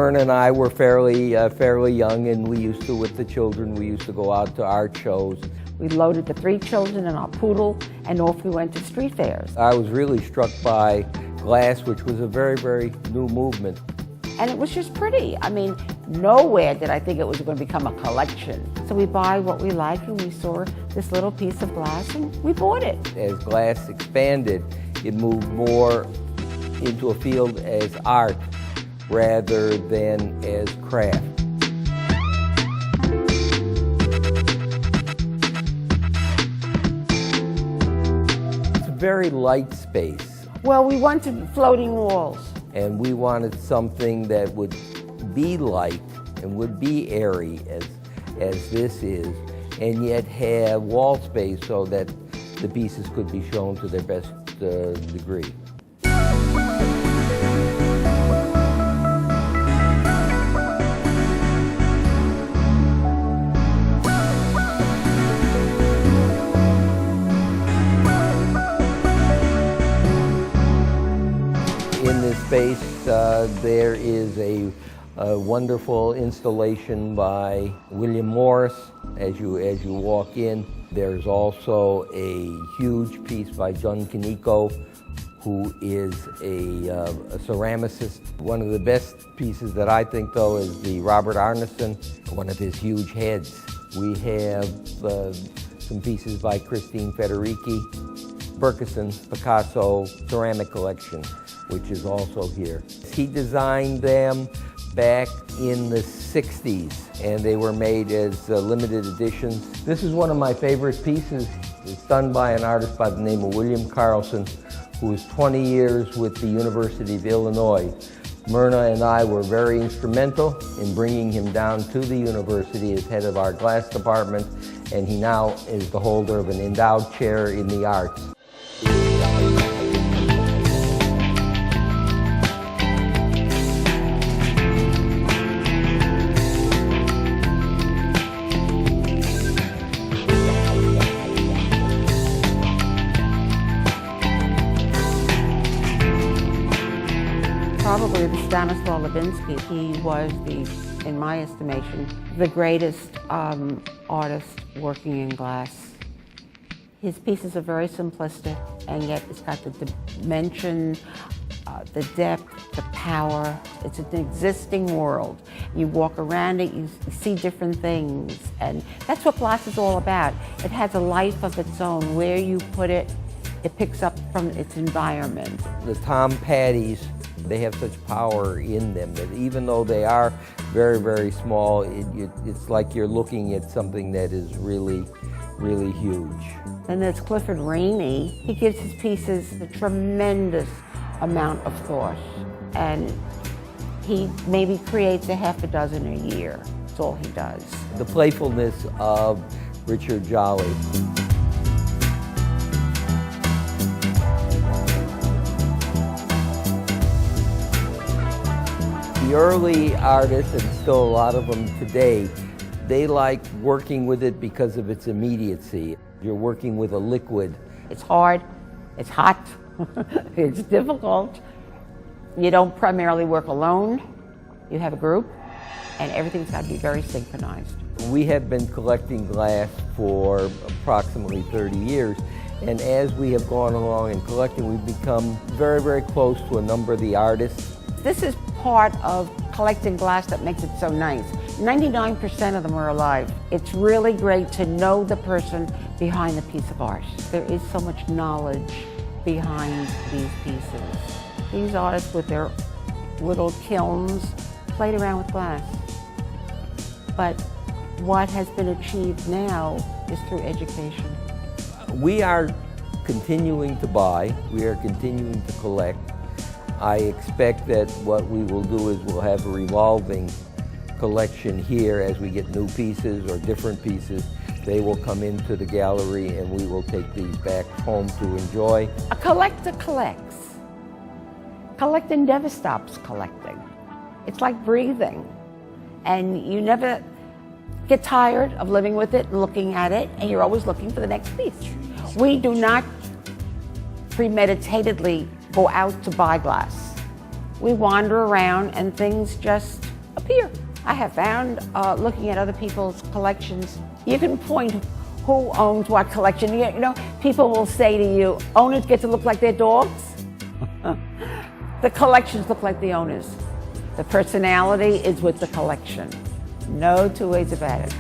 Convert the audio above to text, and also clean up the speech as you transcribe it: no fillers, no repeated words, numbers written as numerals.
Myrna and I were fairly young, and we used to, with the children, we used to go out to art shows. We loaded the 3 children in our poodle, and off we went to street fairs. I was really struck by glass, which was a very, very new movement. And it was just pretty. I mean, nowhere did I think it was going to become a collection. So we buy what we like, and we saw this little piece of glass, and we bought it. As glass expanded, it moved more into a field as art rather than as craft. It's a very light space. Well, we wanted floating walls. And we wanted something that would be light and would be airy as this is, and yet have wall space so that the pieces could be shown to their best degree. In this space, there is a wonderful installation by William Morris as you walk in. There's also a huge piece by John Kaneko, who is a ceramicist. One of the best pieces that I think, though, is the Robert Arneson, one of his huge heads. We have some pieces by Christine Federici, Berkeson Picasso ceramic collection, which is also here. He designed them back in the 60s, and they were made as limited editions. This is one of my favorite pieces. It's done by an artist by the name of William Carlson, who is 20 years with the University of Illinois. Myrna and I were very instrumental in bringing him down to the university as head of our glass department, and he now is the holder of an endowed chair in the arts. Probably the Stanislaw Levinsky. He was in my estimation, the greatest artist working in glass. His pieces are very simplistic, and yet it's got the dimension, the depth, the power. It's an existing world. You walk around it, you see different things, and that's what glass is all about. It has a life of its own. Where you put it, it picks up from its environment. The Tom Patties, they have such power in them that even though they are very, very small, it's like you're looking at something that is really, really huge. And there's Clifford Rainey. He gives his pieces a tremendous amount of thought, and he maybe creates a half a dozen a year. That's all he does. The playfulness of Richard Jolly. The early artists, and still a lot of them today, they like working with it because of its immediacy. You're working with a liquid. It's hard, it's hot, it's difficult. You don't primarily work alone, you have a group, and everything's got to be very synchronized. We have been collecting glass for approximately 30 years, and as we have gone along in collecting, we've become very, very close to a number of the artists. This is part of collecting glass that makes it so nice. 99% of them are alive. It's really great to know the person behind the piece of art. There is so much knowledge behind these pieces. These artists with their little kilns played around with glass. But what has been achieved now is through education. We are continuing to buy, we are continuing to collect. I expect that what we will do is we'll have a revolving collection here as we get new pieces or different pieces. They will come into the gallery and we will take these back home to enjoy. A collector collects. Collecting never stops collecting. It's like breathing. And you never get tired of living with it and looking at it, and you're always looking for the next piece. We do not premeditatedly go out to buy glass. We wander around and things just appear. I have found, looking at other people's collections, you can point who owns what collection. You know, people will say to you, owners get to look like their dogs. The collections look like the owners. The personality is with the collection. No two ways about it.